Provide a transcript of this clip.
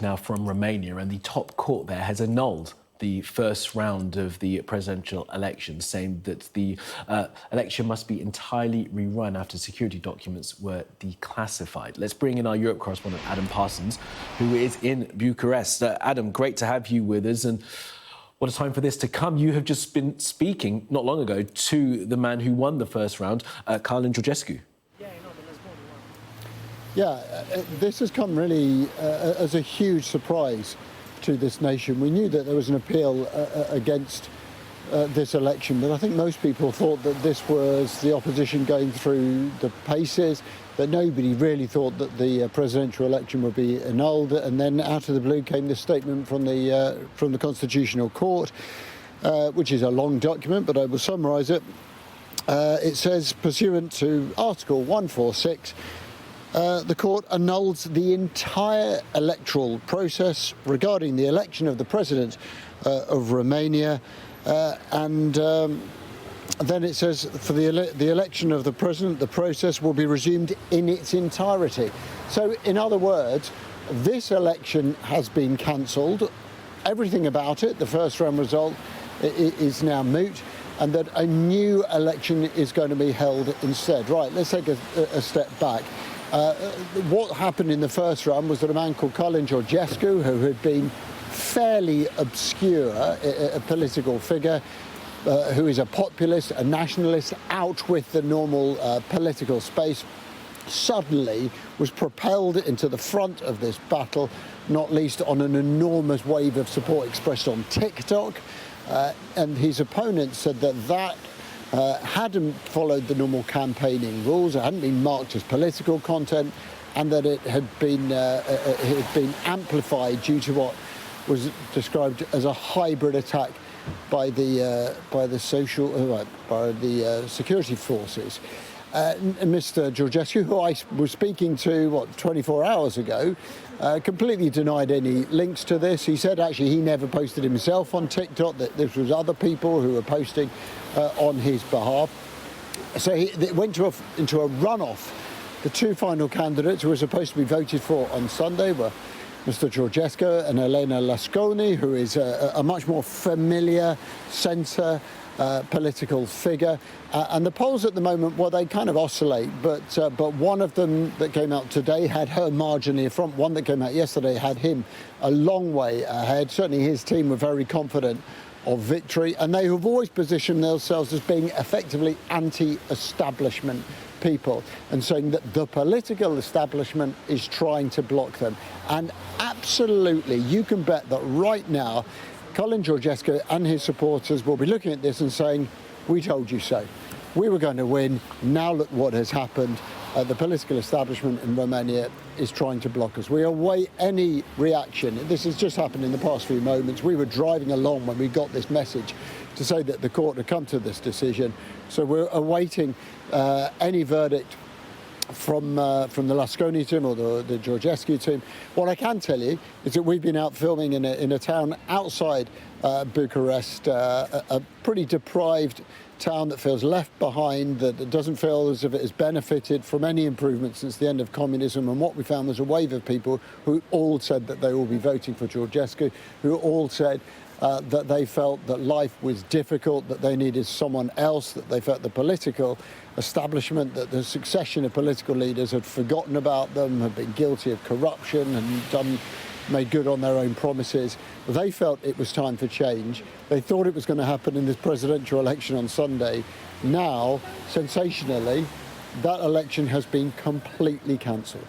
now from Romania, and the top court there has annulled the first round of the presidential election, saying that the election must be entirely rerun after security documents were declassified. Let's bring in our Europe correspondent, Adam Parsons, who is in Bucharest. Adam, great to have you with us, and what a time for this to come. You have just been speaking, not long ago, to the man who won the first round, Calin Georgescu. Yeah, this has come really as a huge surprise to this nation. We knew that there was an appeal against this election, but I think most people thought that this was the opposition going through the paces, that nobody really thought that the presidential election would be annulled. And then out of the blue came this statement from the Constitutional Court, which is a long document, but I will summarise it. It says, pursuant to Article 146, the court annuls the entire electoral process regarding the election of the president of Romania, and then it says for the election of the president, the process will be resumed in its entirety. So, in other words, this election has been cancelled. Everything about it, the first round result, is now moot, and that a new election is going to be held instead. Right, let's take a step back. What happened in the first round was that a man called Calin Georgescu, who had been fairly obscure, a political figure, who is a populist, a nationalist, out with the normal political space, suddenly was propelled into the front of this battle, not least on an enormous wave of support expressed on TikTok. And his opponents said that hadn't followed the normal campaigning rules, it hadn't been marked as political content, and that it had been amplified due to what was described as a hybrid attack by the security forces. Mr. Georgescu, who I was speaking to 24 hours ago, completely denied any links to this. He said actually he never posted himself on TikTok, that this was other people who were posting on his behalf. So it went into a runoff. The two final candidates who were supposed to be voted for on Sunday were Mr. Georgescu and Elena Lasconi, who is a much more familiar centre political figure. And the polls at the moment, well, they kind of oscillate, but one of them that came out today had her marginally in front. One that came out yesterday had him a long way ahead. Certainly his team were very confident of victory, and they have always positioned themselves as being effectively anti-establishment people, and saying that the political establishment is trying to block them. And absolutely, you can bet that right now, Calin Georgescu and his supporters will be looking at this and saying, we told you so. We were going to win. Now look what has happened. The political establishment in Romania is trying to block us. We await any reaction. This has just happened in the past few moments. We were driving along when we got this message to say that the court had come to this decision. So we're awaiting any verdict from the Lasconi team or the Georgescu team. What I can tell you is that we've been out filming in a town outside Bucharest, a pretty deprived town that feels left behind, that doesn't feel as if it has benefited from any improvement since the end of communism. And what we found was a wave of people who all said that they will be voting for Georgescu, who all said that they felt that life was difficult, that they needed someone else, that they felt the political establishment, that the succession of political leaders had forgotten about them, had been guilty of corruption and made good on their own promises. They felt it was time for change. They thought it was going to happen in this presidential election on Sunday. Now, sensationally, that election has been completely cancelled.